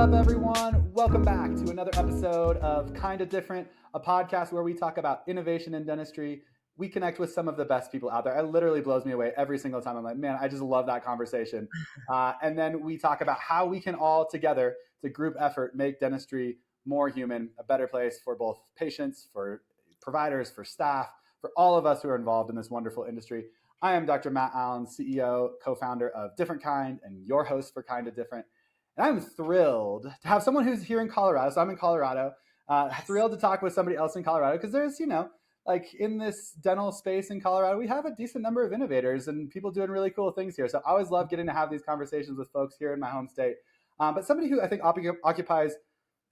up, everyone? Welcome back to another episode of Kinda Different, a podcast where we talk about innovation in dentistry. We connect with some of the best people out there. It literally blows me away every single time. I'm like, man, I just love that conversation. And then we talk about how we can all together, to group effort, make dentistry more human, a better place for both patients, for providers, for staff, for all of us who are involved in this wonderful industry. I am Dr. Matt Allen, CEO, co-founder of DifferentKind, and your host for Kinda Different. And I'm thrilled to have someone who's here in Colorado. So I'm in Colorado. Thrilled to talk with somebody else in Colorado because there's, like in this dental space in Colorado, we have a decent number of innovators and people doing really cool things here. So I always love getting to have these conversations with folks here in my home state. But somebody who I think occupies,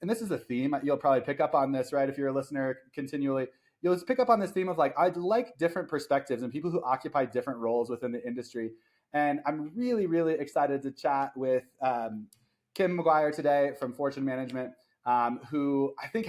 and this is a theme, you'll probably pick up on this, right? If you're a listener continually, you'll just pick up on this theme of like, I'd like different perspectives and people who occupy different roles within the industry. And I'm really, really excited to chat with Kim McGuire today from Fortune Management, who I think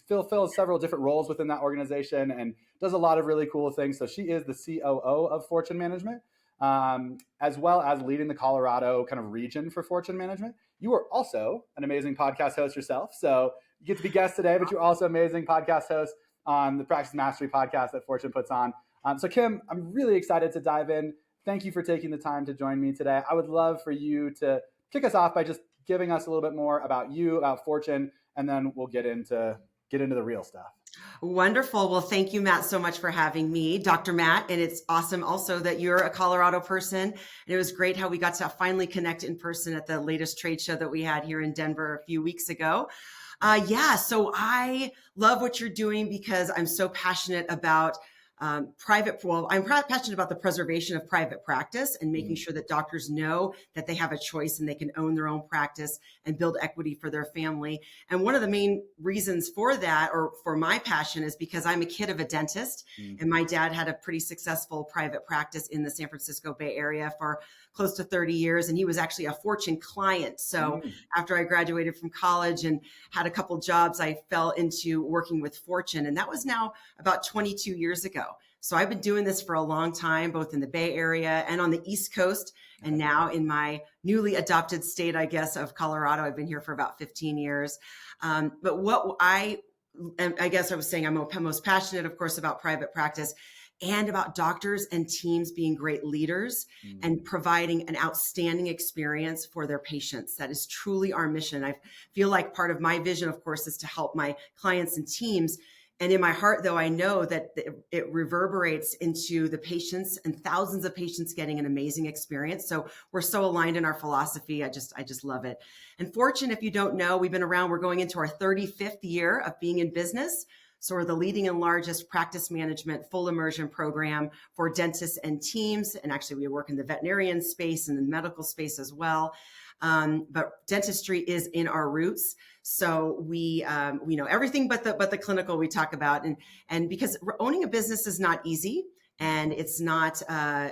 fills several different roles within that organization and does a lot of really cool things. So she is the COO of Fortune Management, as well as leading the Colorado kind of region for Fortune Management. You are also an amazing podcast host yourself. So you get to be guest today, but you're also an amazing podcast host on the Practice Mastery podcast that Fortune puts on. So Kim, I'm really excited to dive in. Thank you for taking the time to join me today. I would love for you to kick us off by just giving us a little bit more about you, about Fortune, and then we'll get into the real stuff. Wonderful. Well, thank you, Matt, so much for having me, Dr. Matt. And it's awesome also that you're a Colorado person. And it was great how we got to finally connect in person at the latest trade show that we had here in Denver a few weeks ago. So I love what you're doing because I'm so passionate about I'm passionate about the preservation of private practice and making sure that doctors know that they have a choice and they can own their own practice and build equity for their family. And one of the main reasons for that, or for my passion, is because I'm a kid of a dentist and my dad had a pretty successful private practice in the San Francisco Bay Area for close to 30 years. And he was actually a Fortune client. So after I graduated from college and had a couple jobs, I fell into working with Fortune. And that was now about 22 years ago. So I've been doing this for a long time, both in the Bay Area and on the East Coast. And now in my newly adopted state, I guess, of Colorado. I've been here for about 15 years. But what I guess I was saying, I'm most passionate, of course, about private practice and about doctors and teams being great leaders and providing an outstanding experience for their patients. That is truly our mission. I feel like part of my vision, of course, is to help my clients and teams. And in my heart, though, I know that it reverberates into the patients and thousands of patients getting an amazing experience. So we're so aligned in our philosophy. I just love it. And Fortune, if you don't know, we've been around. We're going into our 35th year of being in business. So we're the leading and largest practice management full immersion program for dentists and teams. And actually, we work in the veterinarian space and the medical space as well. But dentistry is in our roots. So we know everything but the clinical we talk about. And because owning a business is not easy. And it's not,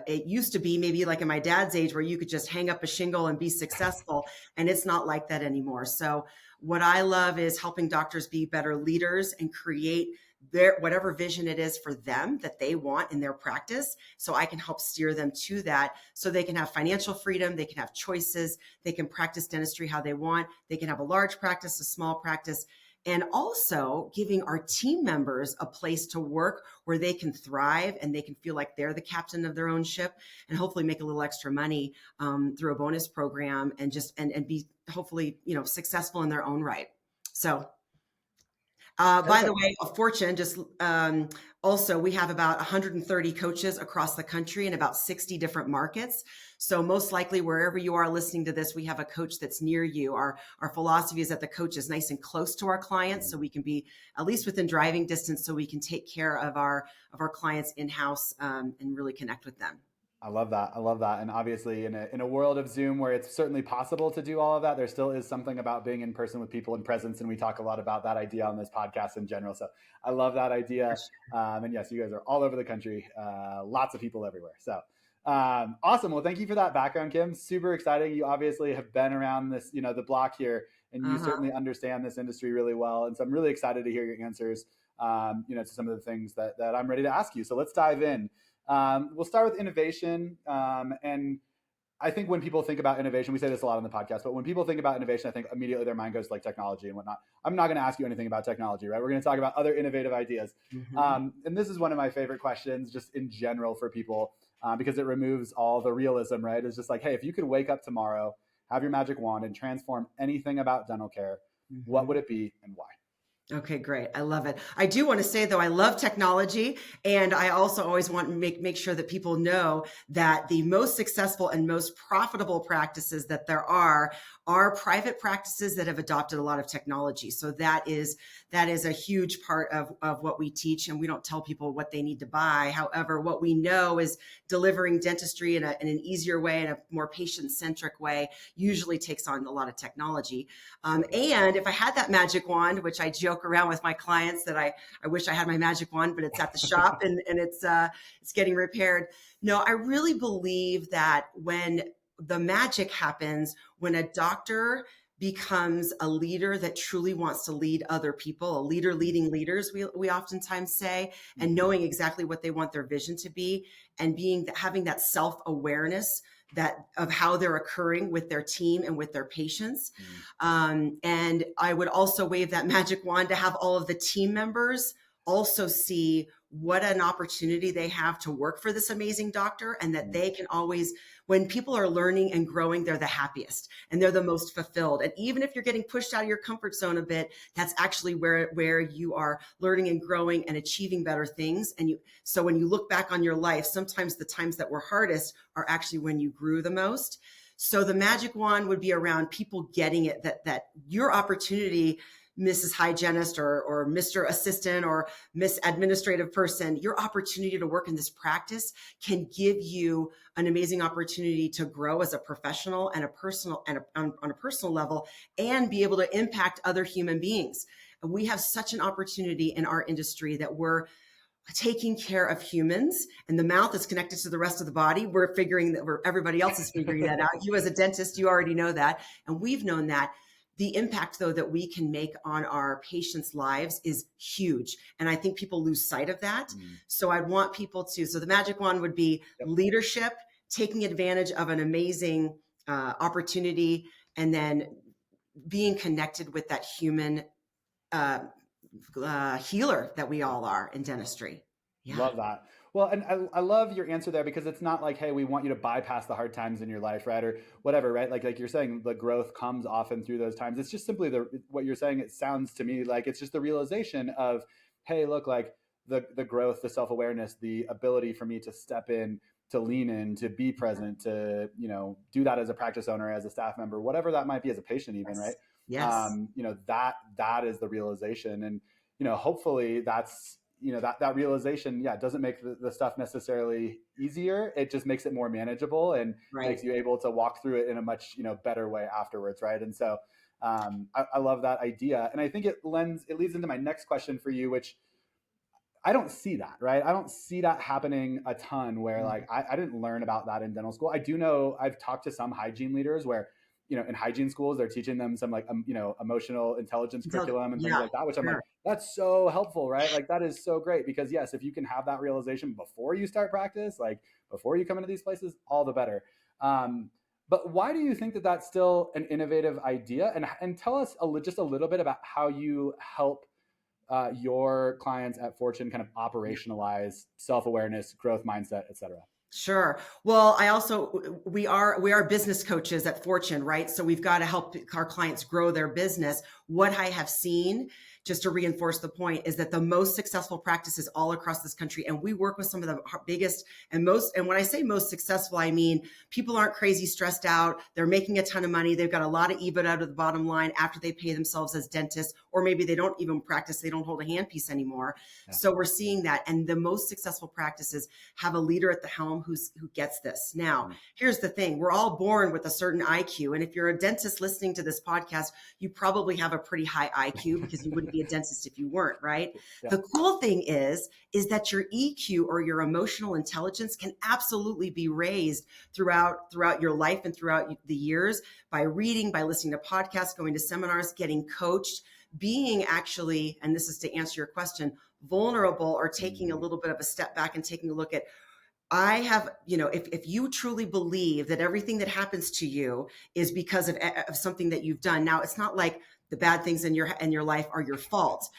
it used to be maybe like in my dad's age where you could just hang up a shingle and be successful. And it's not like that anymore. So what I love is helping doctors be better leaders and create their whatever vision it is for them that they want in their practice. So I can help steer them to that so they can have financial freedom. They can have choices. They can practice dentistry how they want. They can have a large practice, a small practice, and also giving our team members a place to work where they can thrive and they can feel like they're the captain of their own ship and hopefully make a little extra money through a bonus program and be hopefully, successful in their own right. So by the way, a Fortune, also, we have about 130 coaches across the country in about 60 different markets. So most likely, wherever you are listening to this, we have a coach that's near you. Our philosophy is that the coach is nice and close to our clients, so we can be at least within driving distance, so we can take care of our clients in-house and really connect with them. I love that. And obviously in a world of Zoom where it's certainly possible to do all of that, there still is something about being in person with people in presence. And we talk a lot about that idea on this podcast in general. So I love that idea. And yes, you guys are all over the country, lots of people everywhere. So awesome. Well, thank you for that background, Kim. Super exciting. You obviously have been around this, the block here, and you certainly understand this industry really well. And so I'm really excited to hear your answers, to some of the things that I'm ready to ask you. So let's dive in. We'll start with innovation. And I think when people think about innovation, we say this a lot on the podcast, but when people think about innovation, I think immediately their mind goes to like technology and whatnot. I'm not going to ask you anything about technology, right? We're going to talk about other innovative ideas. And this is one of my favorite questions just in general for people because it removes all the realism, right? It's just like, hey, if you could wake up tomorrow, have your magic wand and transform anything about dental care, what would it be and why? Okay, great. I love it. I do want to say though, I love technology, and I also always want to make sure that people know that the most successful and most profitable practices that there are private practices that have adopted a lot of technology. So that is a huge part of what we teach, and we don't tell people what they need to buy. However, what we know is delivering dentistry in an easier way, in a more patient-centric way, usually takes on a lot of technology. And if I had that magic wand, which I joke around with my clients that I wish I had my magic wand, but it's at the shop and it's getting repaired. No, I really believe that when the magic happens, when a doctor becomes a leader that truly wants to lead other people, a leader leading leaders, we oftentimes say, and knowing exactly what they want their vision to be, and having that self-awareness of how they're occurring with their team and with their patients. And I would also wave that magic wand to have all of the team members also see what an opportunity they have to work for this amazing doctor, and that they can always, when people are learning and growing, they're the happiest and they're the most fulfilled. And even if you're getting pushed out of your comfort zone a bit, that's actually where you are learning and growing and achieving better things. So when you look back on your life, sometimes the times that were hardest are actually when you grew the most. So the magic wand would be around people getting it, that your opportunity, Mrs. Hygienist or Mr. Assistant or Miss Administrative Person, your opportunity to work in this practice can give you an amazing opportunity to grow as a professional and on a personal level, and be able to impact other human beings. And we have such an opportunity in our industry that we're taking care of humans, and the mouth is connected to the rest of the body. We're figuring that everybody else is figuring that out. You as a dentist, you already know that. And we've known that. The impact, though, that we can make on our patients' lives is huge. And I think people lose sight of that. So I'd want people so the magic wand would be leadership, taking advantage of an amazing opportunity, and then being connected with that human healer that we all are in dentistry. Yeah. Love that. Well, and I love your answer there, because it's not like, hey, we want you to bypass the hard times in your life, right? Or whatever, right? Like you're saying, the growth comes often through those times. It's just simply what you're saying. It sounds to me like it's just the realization of, hey, look, like the growth, the self-awareness, the ability for me to step in, to lean in, to be present, to, do that as a practice owner, as a staff member, whatever that might be, as a patient even, right? Yes. That is the realization. And, hopefully that's, that realization, doesn't make the stuff necessarily easier. It just makes it more manageable and makes you able to walk through it in a much, better way afterwards. Right. And so I love that idea. And I think it leads into my next question for you, which I don't see that, right? I don't see that happening a ton where like, I didn't learn about that in dental school. I do know I've talked to some hygiene leaders where, in hygiene schools, they're teaching them some like, emotional intelligence curriculum and things like that, which I'm like, that's so helpful, right? Like that is so great, because yes, if you can have that realization before you start practice, like before you come into these places, all the better. But why do you think that that's still an innovative idea? And tell us just a little bit about how you help your clients at Fortune kind of operationalize self-awareness, growth mindset, et cetera. Sure. Well, we are business coaches at Fortune, right? So we've got to help our clients grow their business. What I have seen, just to reinforce the point, is that the most successful practices all across this country, and we work with some of the biggest and when I say most successful, I mean, people aren't crazy stressed out. They're making a ton of money. They've got a lot of EBITDA out of the bottom line after they pay themselves as dentists, or maybe they don't even practice. They don't hold a handpiece anymore. Yeah. So we're seeing that. And the most successful practices have a leader at the helm who gets this. Now, here's the thing. We're all born with a certain IQ. And if you're a dentist listening to this podcast, you probably have a pretty high IQ, because you wouldn't be a dentist if you weren't, right? Yeah. The cool thing is that your EQ, or your emotional intelligence, can absolutely be raised throughout your life and throughout the years by reading, by listening to podcasts, going to seminars, getting coached, being actually, and this is to answer your question, vulnerable, or taking a little bit of a step back and taking a look at, I have, if you truly believe that everything that happens to you is because of something that you've done. Now, it's not like the bad things in your life are your fault.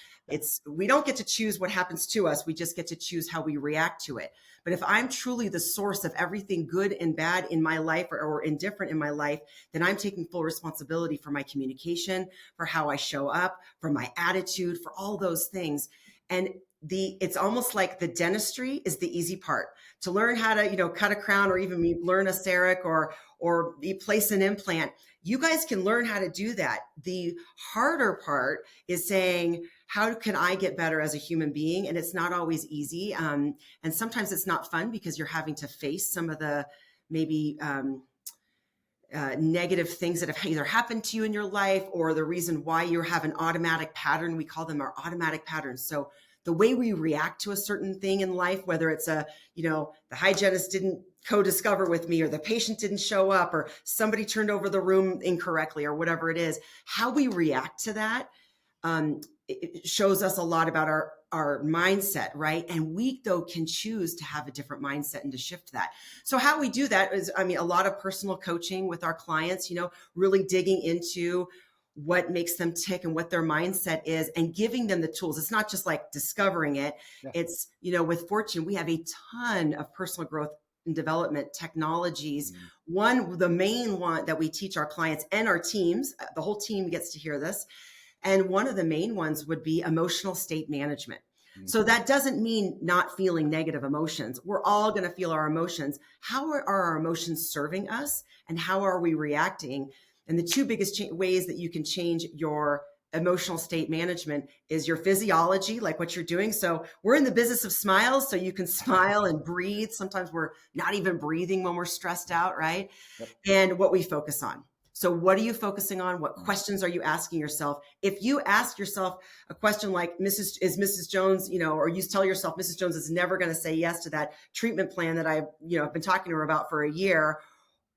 We don't get to choose what happens to us. We just get to choose how we react to it. But if I'm truly the source of everything good and bad in my life or indifferent in my life, then I'm taking full responsibility for my communication, for how I show up, for my attitude, for all those things. And it's almost like the dentistry is the easy part. To learn how to, cut a crown or even learn a CEREC or place an implant, you guys can learn how to do that. The harder part is saying, how can I get better as a human being? And it's not always easy. And sometimes it's not fun because you're having to face some of the maybe negative things that have either happened to you in your life or the reason why you have an automatic pattern. We call them our automatic patterns. So the way we react to a certain thing in life, whether it's the hygienist didn't co-discover with me or the patient didn't show up or somebody turned over the room incorrectly or whatever it is, how we react to that it shows us a lot about our mindset, right? And we, though, can choose to have a different mindset and to shift that. So how we do that is, a lot of personal coaching with our clients, really digging into what makes them tick and what their mindset is and giving them the tools. It's not just like discovering it. Yeah. It's, with Fortune, we have a ton of personal growth and development technologies. The main one that we teach our clients and our teams, the whole team gets to hear this. And one of the main ones would be emotional state management. So that doesn't mean not feeling negative emotions. We're all going to feel our emotions. How are our emotions serving us and how are we reacting? And the two biggest ways that you can change your emotional state management is your physiology, like what you're doing. So we're in the business of smiles, so you can smile and breathe. Sometimes we're not even breathing when we're stressed out, right? Yep. And what we focus on. So what are you focusing on? What questions are you asking yourself? If you ask yourself a question like, Mrs. Jones, or you tell yourself, Mrs. Jones is never going to say yes to that treatment plan that I've been talking to her about for a year,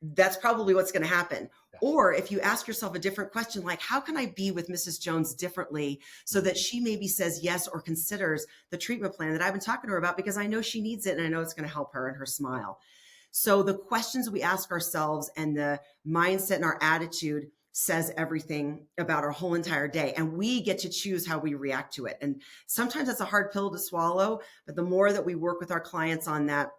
that's probably what's going to happen. Yeah. Or if you ask yourself a different question, like, how can I be with Mrs. Jones differently so that she maybe says yes or considers the treatment plan that I've been talking to her about because I know she needs it and I know it's going to help her and her smile. So the questions we ask ourselves and the mindset and our attitude says everything about our whole entire day. And we get to choose how we react to it. And sometimes that's a hard pill to swallow, but the more that we work with our clients on that,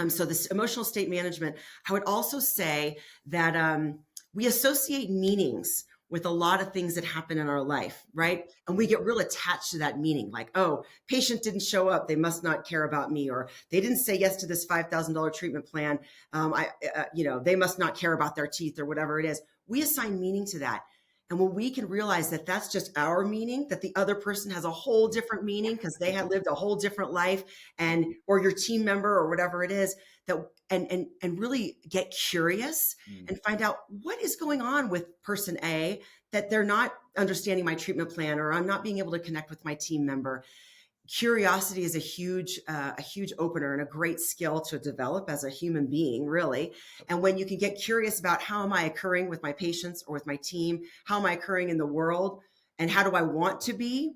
so this emotional state management, I would also say that we associate meanings with a lot of things that happen in our life, right? And we get real attached to that meaning, like, oh, patient didn't show up, they must not care about me, or they didn't say yes to this $5,000 treatment plan, they must not care about their teeth or whatever it is. We assign meaning to that. And when we can realize that that's just our meaning, that the other person has a whole different meaning because they had lived a whole different life, or your team member or whatever it is, and really get curious and find out what is going on with person A that they're not understanding my treatment plan, or I'm not being able to connect with my team member. Curiosity is a huge opener and a great skill to develop as a human being, really. And when you can get curious about how am I occurring with my patients or with my team, how am I occurring in the world, and how do I want to be,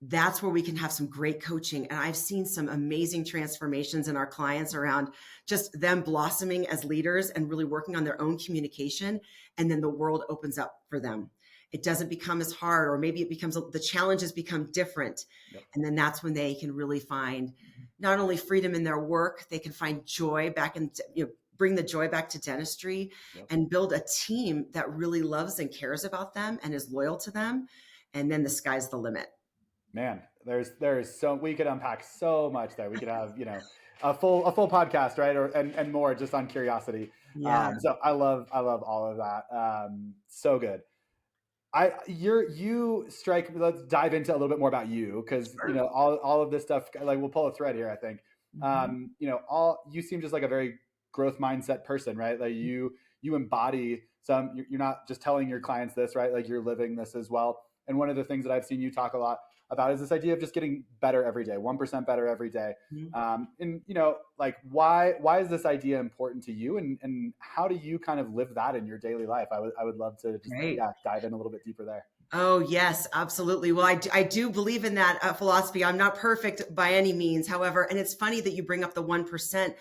that's where we can have some great coaching. And I've seen some amazing transformations in our clients around just them blossoming as leaders and really working on their own communication. And then the world opens up for them. It doesn't become as hard, or maybe the challenges become different. Yep. And then that's when they can really find not only freedom in their work, they can find joy back in, bring the joy back to dentistry. Yep. And build a team that really loves and cares about them and is loyal to them. And then the sky's the limit. Man, there's so, we could unpack so much there. We could have, a full podcast, right? And more just on curiosity. Yeah. So I love all of that. So good. Let's dive into a little bit more about you, because all of this stuff, like, we'll pull a thread here, I think. You seem just like a very growth mindset person, right? Like you embody you're not just telling your clients this, right? Like you're living this as well. And one of the things that I've seen you talk a lot about is this idea of just getting better every day, 1% better every day. And like, why is this idea important to you, and how do you kind of live that in your daily life? I would love to just dive in a little bit deeper there. Oh, yes, absolutely. Well, I do believe in that philosophy. I'm not perfect by any means, however, and it's funny that you bring up the 1%.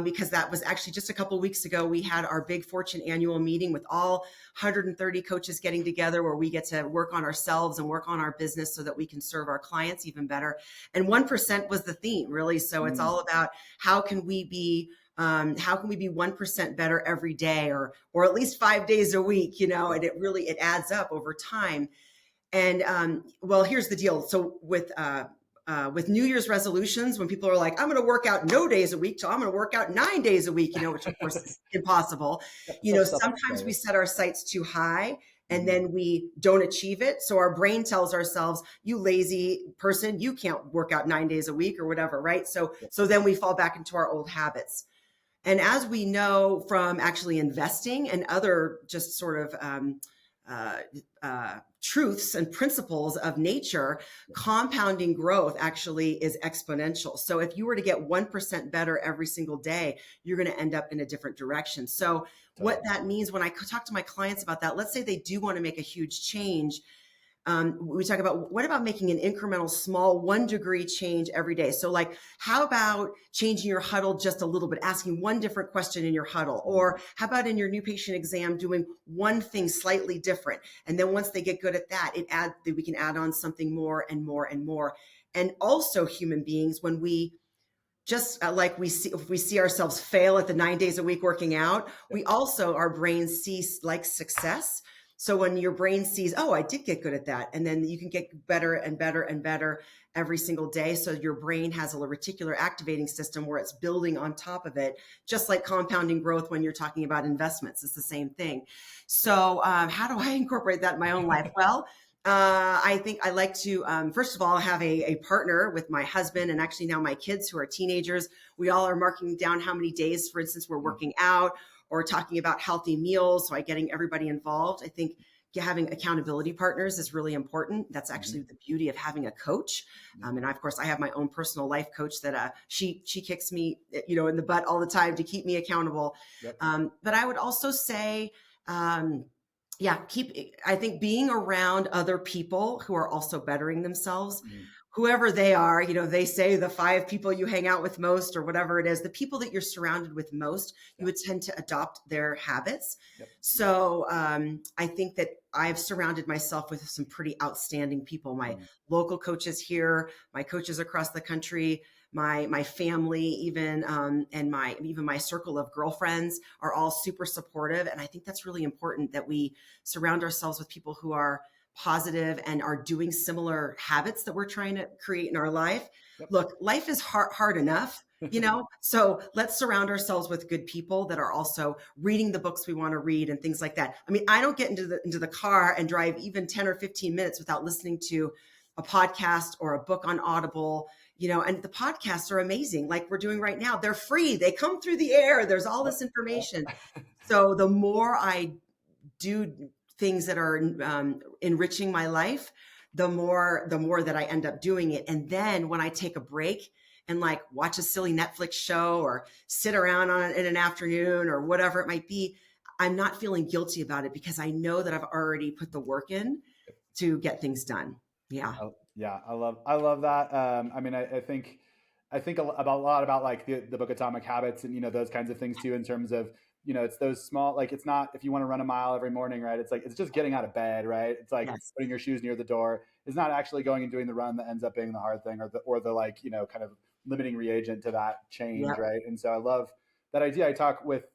Because that was actually just a couple of weeks ago, we had our Big Fortune annual meeting with all 130 coaches getting together where we get to work on ourselves and work on our business so that we can serve our clients even better. And 1% was the theme, really. So it's all about how can we be 1% better every day, or at least 5 days a week, and it adds up over time. And well, here's the deal. So with New Year's resolutions, when people are like, I'm going to work out no days a week, so I'm going to work out 9 days a week, which of course is impossible. Sometimes we set our sights too high and then we don't achieve it. So our brain tells ourselves, you lazy person, you can't work out 9 days a week or whatever, right? So then we fall back into our old habits. And as we know from actually investing and other just sort of truths and principles of nature, compounding growth actually is exponential. So if you were to get 1% better every single day, you're going to end up in a different direction. So what that means when I talk to my clients about that, let's say they do want to make a huge change. We talk about, what about making an incremental small 1 degree change every day? So like, how about changing your huddle just a little bit, asking one different question in your huddle? Or how about in your new patient exam, doing one thing slightly different? And then once they get good at that, we can add on something more and more and more. And also human beings, when we just if we see ourselves fail at the 9 days a week working out, we also, our brains see like success. So when your brain sees, oh, I did get good at that, and then you can get better and better and better every single day. So your brain has a reticular activating system where it's building on top of it, just like compounding growth when you're talking about investments. It's the same thing. So how do I incorporate that in my own life? Well, I think I like to, first of all, have a partner with my husband and actually now my kids who are teenagers. We all are marking down how many days, for instance, we're working out or talking about healthy meals. So getting everybody involved. I think having accountability partners is really important. That's actually the beauty of having a coach. And of course, I have my own personal life coach that she kicks me, in the butt all the time to keep me accountable. Yep. But I would also say, I think being around other people who are also bettering themselves, whoever they are, they say the 5 people you hang out with most or whatever it is, the people that you're surrounded with most, you would tend to adopt their habits. Yep. So I think that I've surrounded myself with some pretty outstanding people, my local coaches here, my coaches across the country, my family, even and my circle of girlfriends are all super supportive. And I think that's really important that we surround ourselves with people who are positive and are doing similar habits that we're trying to create in our life. Yep. Look, life is hard enough, so let's surround ourselves with good people that are also reading the books we want to read and things like that. I mean, I don't get into the car and drive even 10 or 15 minutes without listening to a podcast or a book on Audible, and the podcasts are amazing. Like we're doing right now. They're free. They come through the air. There's all this information. So the more I do things that are enriching my life, the more that I end up doing it. And then when I take a break and like watch a silly Netflix show or sit around in an afternoon or whatever it might be, I'm not feeling guilty about it because I know that I've already put the work in to get things done. Yeah. Yeah. I love that. I mean, I think a lot about like the book Atomic Habits and, those kinds of things too, in terms of, it's those small, like, it's not, if you want to run a mile every morning, right? It's like, it's just getting out of bed, right? It's like putting your shoes near the door. It's not actually going and doing the run that ends up being the hard thing or the like, kind of limiting reagent to that change. Right. And so I love that idea. I talk with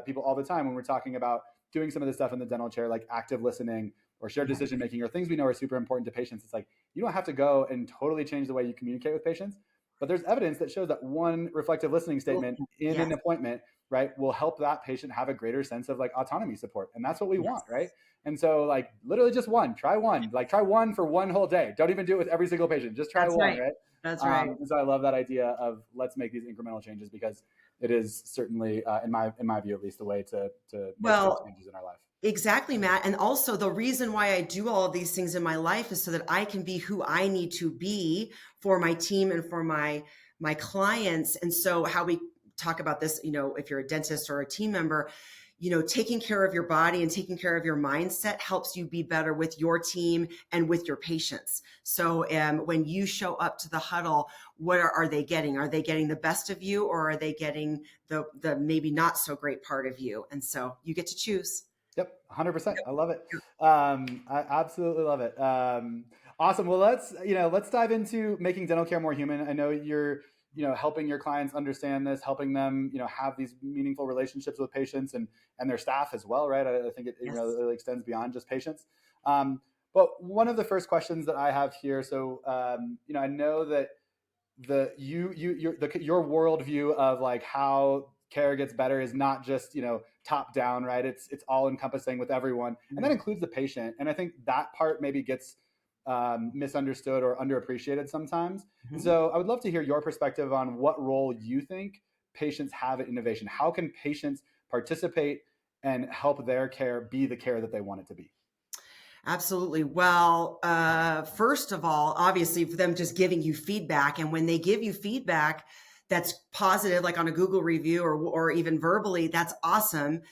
people all the time when we're talking about doing some of this stuff in the dental chair, like active listening or shared decision-making or things we know are super important to patients. It's like, you don't have to go and totally change the way you communicate with patients, but there's evidence that shows that one reflective listening statement in an appointment, right, will help that patient have a greater sense of like autonomy support. And that's what we want, right? And so like literally just try one for one whole day. Don't even do it with every single patient. Just try one, right? That's right. And so I love that idea of let's make these incremental changes because it is certainly, in my view, at least the way to make those changes in our life. Exactly, Matt. And also the reason why I do all of these things in my life is so that I can be who I need to be for my team and for my clients. And so how we talk about this, if you're a dentist or a team member, taking care of your body and taking care of your mindset helps you be better with your team and with your patients. So when you show up to the huddle, what are they getting? Are they getting the best of you, or are they getting the maybe not so great part of you? And so you get to choose. Yep, 100%. I love it. I absolutely love it. Awesome. Well, let's dive into making dental care more human. I know you're helping your clients understand this, helping them have these meaningful relationships with patients and their staff as well, right? I think it Yes. it really extends beyond just patients. But one of the first questions that I have here, so I know that your worldview of like how care gets better is not just top down, right? It's all encompassing with everyone, and that includes the patient. And I think that part maybe gets misunderstood or underappreciated sometimes. Mm-hmm. And so I would love to hear your perspective on what role you think patients have in innovation. How can patients participate and help their care be the care that they want it to be? Absolutely. Well, first of all, obviously for them just giving you feedback, and when they give you feedback that's positive, like on a Google review or even verbally, that's awesome.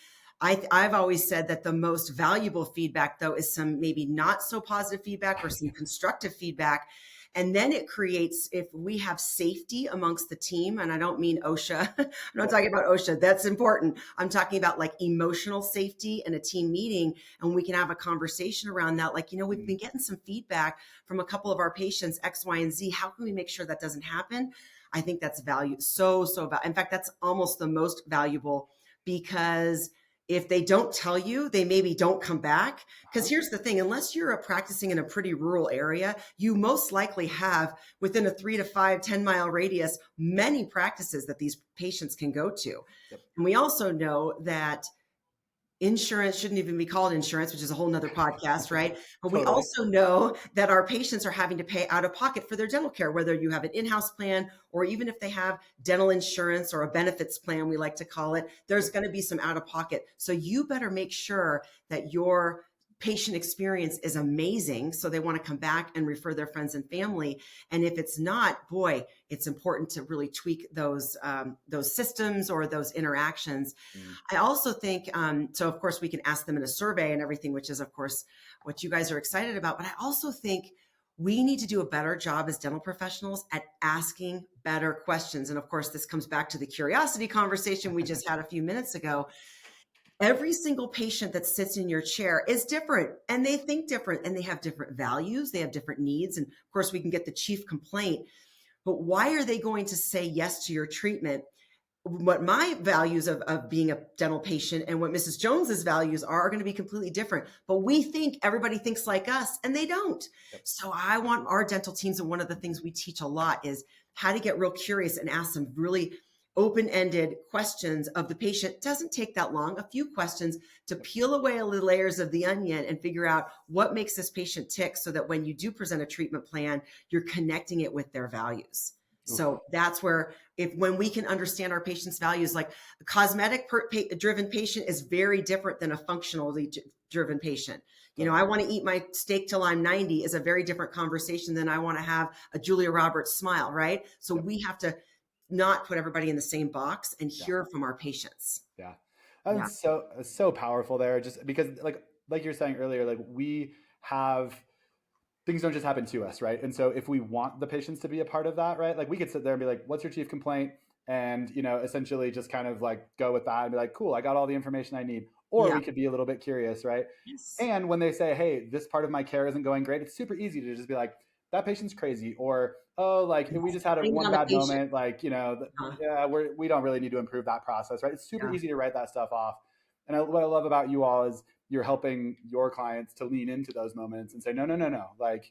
I've always said that the most valuable feedback, though, is some maybe not so positive feedback or some constructive feedback. And then it creates, if we have safety amongst the team, and I don't mean OSHA, I'm not talking about OSHA, that's important. I'm talking about like emotional safety in a team meeting, and we can have a conversation around that. Like, we've been getting some feedback from a couple of our patients, X, Y, and Z. How can we make sure that doesn't happen? I think that's valued so valuable. In fact, that's almost the most valuable, because if they don't tell you, they maybe don't come back. Because here's the thing, unless you're practicing in a pretty rural area, you most likely have within a 3 to 5, 10-mile radius, many practices that these patients can go to. Yep. And we also know that insurance shouldn't even be called insurance, which is a whole nother podcast, right? But we also know that our patients are having to pay out of pocket for their dental care, whether you have an in-house plan or even if they have dental insurance or a benefits plan, we like to call it, there's going to be some out of pocket. So you better make sure that your patient experience is amazing, so they want to come back and refer their friends and family. And if it's not, boy, it's important to really tweak those systems or those interactions. I also think, so of course we can ask them in a survey and everything, which is of course what you guys are excited about. But I also think we need to do a better job as dental professionals at asking better questions. And of course, this comes back to the curiosity conversation we just had a few minutes ago. Every single patient that sits in your chair is different, and they think different, and they have different values. They have different needs. And of course, we can get the chief complaint, but why are they going to say yes to your treatment? What my values of being a dental patient and what Mrs. Jones's values are going to be completely different. But we think everybody thinks like us, and they don't. Yep. So I want our dental teams, and one of the things we teach a lot is how to get real curious and ask some really open-ended questions of the patient. It doesn't take that long, a few questions to peel away the layers of the onion and figure out what makes this patient tick, so that when you do present a treatment plan, you're connecting it with their values. So that's where, when we can understand our patient's values, like a cosmetic driven patient is very different than a functionally driven patient. I want to eat my steak till I'm 90 is a very different conversation than I want to have a Julia Roberts smile, right? So we have to not put everybody in the same box and hear from our patients. Yeah. That's so powerful there, just because like you're saying earlier, like we have, things don't just happen to us, right? And so if we want the patients to be a part of that, right? Like we could sit there and be like, what's your chief complaint? And, essentially just kind of like go with that and be like, cool, I got all the information I need. Or we could be a little bit curious, right? Yes. And when they say, hey, this part of my care isn't going great, it's super easy to just be like, that patient's crazy. Or, oh, like we just had one bad moment, like, we don't really need to improve that process, right? It's super easy to write that stuff off. And what I love about you all is you're helping your clients to lean into those moments and say, no. Like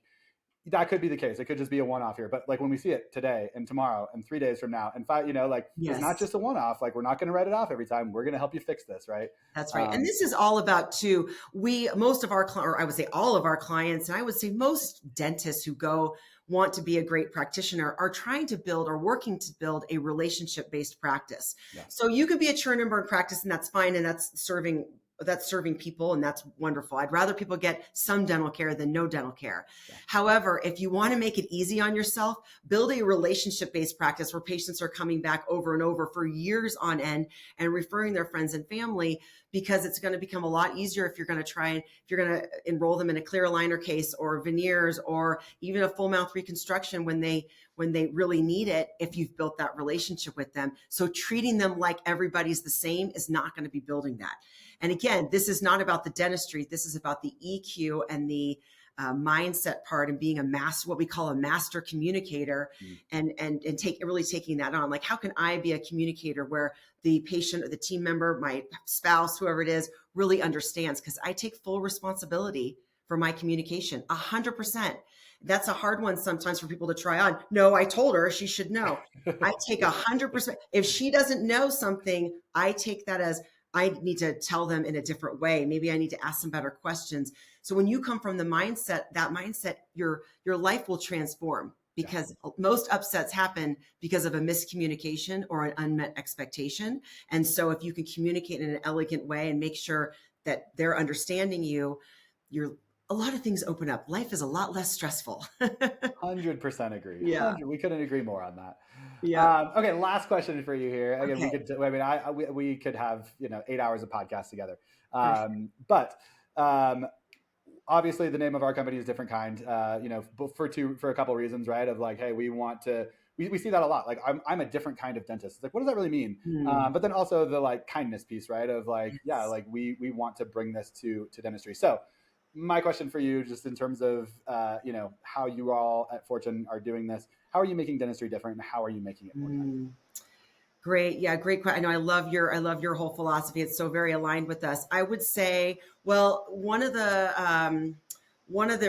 that could be the case. It could just be a one-off here. But like when we see it today and tomorrow and 3 days from now and 5, it's not just a one-off. Like we're not going to write it off every time. We're going to help you fix this, right? That's right. And this is all about too, most of our, or I would say all of our clients, and I would say most dentists who want to be a great practitioner are trying to build or working to build a relationship-based practice. Yeah. So you could be a churn and burn practice, and that's fine. And that's serving that's serving people, and that's wonderful. I'd rather people get some dental care than no dental care. Yeah. However, if you want to make it easy on yourself, build a relationship-based practice where patients are coming back over and over for years on end and referring their friends and family, because it's going to become a lot easier if you're going to enroll them in a clear aligner case or veneers or even a full mouth reconstruction when they really need it, if you've built that relationship with them. So treating them like everybody's the same is not going to be building that. And again, this is not about the dentistry. This is about the EQ and the mindset part, and being what we call a master communicator, and really taking that on. Like, how can I be a communicator where the patient or the team member, my spouse, whoever it is, really understands? Because I take full responsibility for my communication, 100%. That's a hard one sometimes for people to try on. No, I told her she should know. I take 100%. If she doesn't know something, I take that as, I need to tell them in a different way. Maybe I need to ask some better questions. So when you come from that mindset, your life will transform, because most upsets happen because of a miscommunication or an unmet expectation. And so if you can communicate in an elegant way and make sure that they're understanding you, a lot of things open up. Life is a lot less stressful. 100% agree. Yeah. We couldn't agree more on that. Yeah. Okay. Last question for you here. Again, Okay. we could have, 8 hours of podcast together. But obviously the name of our company is DifferentKind, for a couple of reasons, right? Of like, hey, we want to, we see that a lot. Like, I'm a different kind of dentist. It's like, what does that really mean? But then also the like kindness piece, right? Of like, yeah, like we want to bring this to dentistry. So my question for you, just in terms of, how you all at Fortune are doing this, how are you making dentistry different, and how are you making it more kind? Great. Yeah, great question. I know I love your whole philosophy. It's so very aligned with us. I would say, well, one of the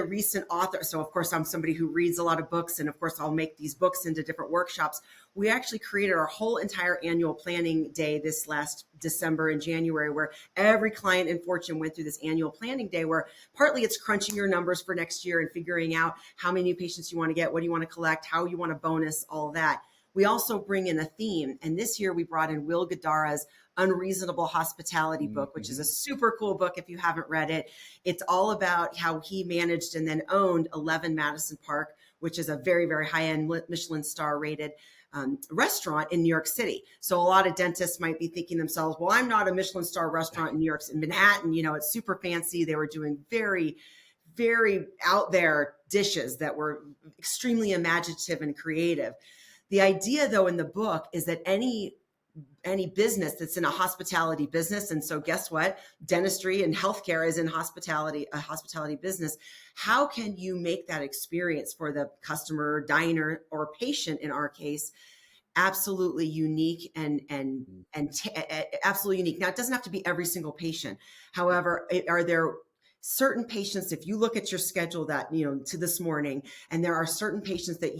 recent authors, so of course I'm somebody who reads a lot of books, and of course I'll make these books into different workshops. We actually created our whole entire annual planning day this last December and January, where every client in Fortune went through this annual planning day, where partly it's crunching your numbers for next year and figuring out how many new patients you want to get, what do you want to collect, how you want to bonus, all that. We also bring in a theme. And this year we brought in Will Guidara's Unreasonable Hospitality book, which is a super cool book if you haven't read it. It's all about how he managed and then owned 11 Madison Park, which is a very, very high-end Michelin star rated restaurant in New York City. So a lot of dentists might be thinking themselves, well, I'm not a Michelin star restaurant in New York, in Manhattan, it's super fancy. They were doing very, very out there dishes that were extremely imaginative and creative. The idea, though, in the book is that any business that's in a hospitality business, and so guess what? Dentistry and healthcare is in a hospitality business. How can you make that experience for the customer, diner, or patient in our case, absolutely unique and absolutely unique? Now, it doesn't have to be every single patient. However, are there certain patients, if you look at your schedule that, to this morning, and there are certain patients that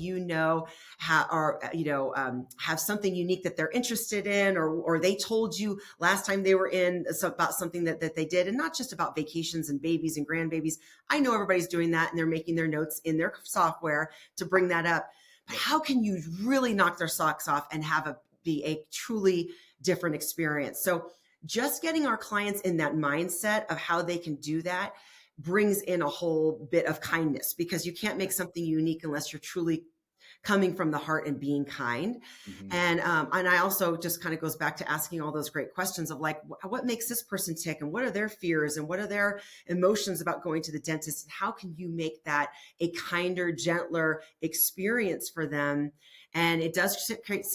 have something unique that they're interested in, or they told you last time they were in about something that they did, and not just about vacations and babies and grandbabies. I know everybody's doing that, and they're making their notes in their software to bring that up. But how can you really knock their socks off and be a truly different experience? So just getting our clients in that mindset of how they can do that brings in a whole bit of kindness, because you can't make something unique unless you're truly coming from the heart and being kind. And I also just kind of goes back to asking all those great questions of like, what makes this person tick, and what are their fears, and what are their emotions about going to the dentist, and how can you make that a kinder, gentler experience for them? And it does create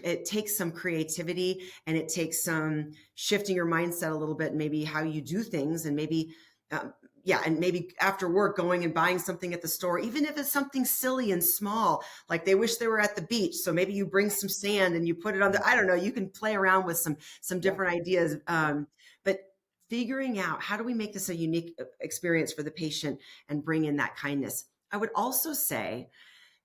it takes some creativity, and it takes some shifting your mindset a little bit, maybe how you do things, and maybe, and maybe after work going and buying something at the store, even if it's something silly and small, like they wish they were at the beach. So maybe you bring some sand and you put it on I don't know, you can play around with some different ideas. But figuring out, how do we make this a unique experience for the patient and bring in that kindness? I would also say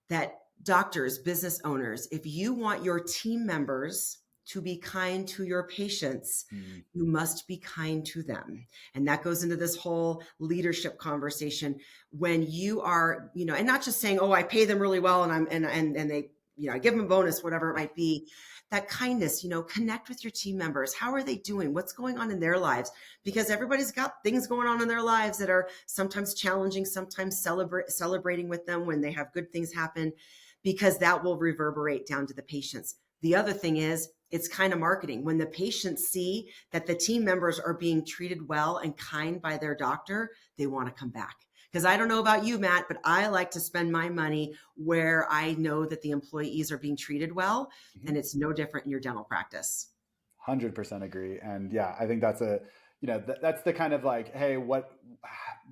that doctors, business owners, if you want your team members to be kind to your patients, you must be kind to them. And that goes into this whole leadership conversation when you are, and not just saying, oh, I pay them really well and they I give them a bonus, whatever it might be. That kindness, connect with your team members. How are they doing? What's going on in their lives? Because everybody's got things going on in their lives that are sometimes challenging, sometimes celebrating with them when they have good things happen, because that will reverberate down to the patients. The other thing is, it's kind of marketing. When the patients see that the team members are being treated well and kind by their doctor, they want to come back. Because I don't know about you, Matt, but I like to spend my money where I know that the employees are being treated well, and it's no different in your dental practice. 100% agree. And yeah, I think that's that's the kind of like, hey, what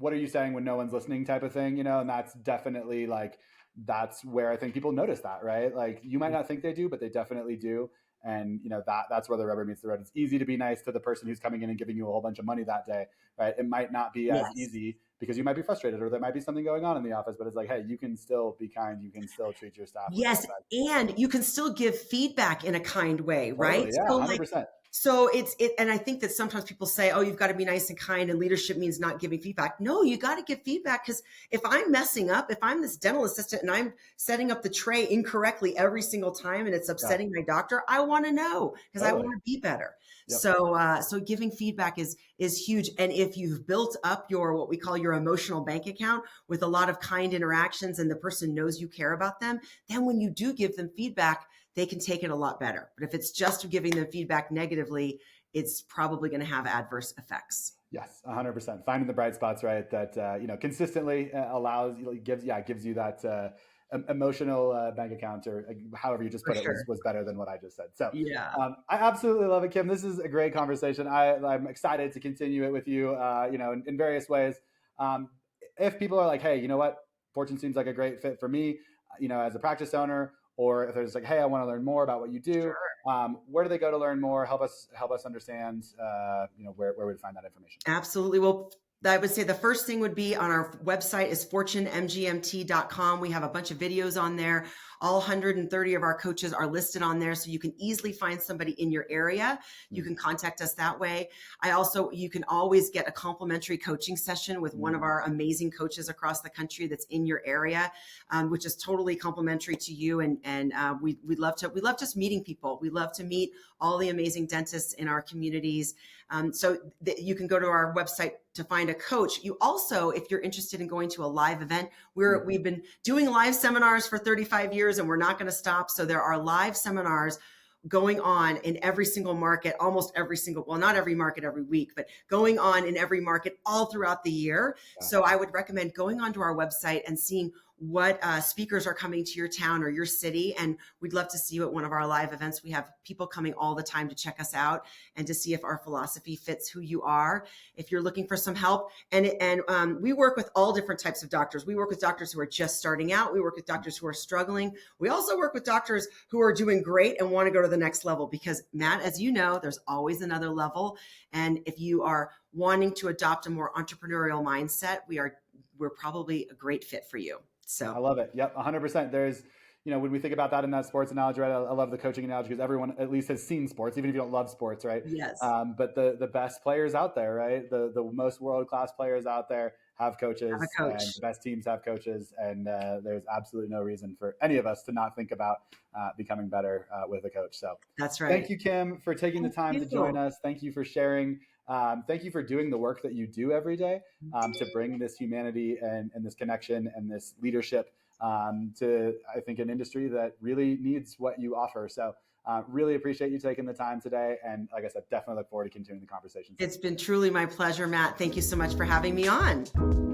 are you saying when no one's listening type of thing, and that's definitely like, that's where I think people notice that, right? Like you might not think they do, but they definitely do. And that's where the rubber meets the road. It's easy to be nice to the person who's coming in and giving you a whole bunch of money that day, right? It might not be as easy because you might be frustrated or there might be something going on in the office, but it's like, hey, you can still be kind. You can still treat your staff. Yes. And you can still give feedback in a kind way, right? Totally, yeah, 100%. So and I think that sometimes people say, oh, you've got to be nice and kind and leadership means not giving feedback. No, you got to give feedback, because if I'm messing up, if I'm this dental assistant and I'm setting up the tray incorrectly every single time and it's upsetting my doctor, I want to know, because I want to be better. Yep. So giving feedback is huge. And if you've built up what we call your emotional bank account with a lot of kind interactions and the person knows you care about them, then when you do give them feedback, they can take it a lot better. But if it's just giving them feedback negatively, it's probably going to have adverse effects. Yes, 100%. Finding the bright spots, right? That consistently gives you that emotional bank account, or however you just put it, was better than what I just said. So yeah, I absolutely love it, Kim. This is a great conversation. I'm excited to continue it with you. In various ways. If people are like, hey, you know what, Fortune seems like a great fit for me, as a practice owner. Or if they're just like, hey, I want to learn more about what you do, where do they go to learn more? Help us understand, where we'd find that information. Absolutely. Well, I would say the first thing would be on our website is fortunemgmt.com. We have a bunch of videos on there. All 130 of our coaches are listed on there, so you can easily find somebody in your area. You can contact us that way. You can always get a complimentary coaching session with one of our amazing coaches across the country that's in your area, which is totally complimentary to you. And we love just meeting people. We love to meet all the amazing dentists in our communities. So you can go to our website to find a coach. You also, if you're interested in going to a live event, we've been doing live seminars for 35 years and we're not going to stop. So there are live seminars going on in every single market, almost every single, well, not every market every week, but going on in every market all throughout the year. Yeah. So I would recommend going onto our website and seeing what speakers are coming to your town or your city. And we'd love to see you at one of our live events. We have people coming all the time to check us out and to see if our philosophy fits who you are. If you're looking for some help, and we work with all different types of doctors. We work with doctors who are just starting out. We work with doctors who are struggling. We also work with doctors who are doing great and want to go to the next level, because Matt, as you know, there's always another level. And if you are wanting to adopt a more entrepreneurial mindset, we're probably a great fit for you. So I love it. Yep. 100%. There's, when we think about that in that sports analogy, right? I love the coaching analogy because everyone at least has seen sports, even if you don't love sports, right? Yes. But the best players out there, right? The most world-class players out there have coaches, and the best teams have coaches. And there's absolutely no reason for any of us to not think about becoming better with a coach. So that's right. Thank you, Kim, for taking the time to join us. Thank you for sharing. Thank you for doing the work that you do every day to bring this humanity and this connection and this leadership to, I think, an industry that really needs what you offer. So really appreciate you taking the time today. And like I said, definitely look forward to continuing the conversation. It's been truly my pleasure, Matt. Thank you so much for having me on.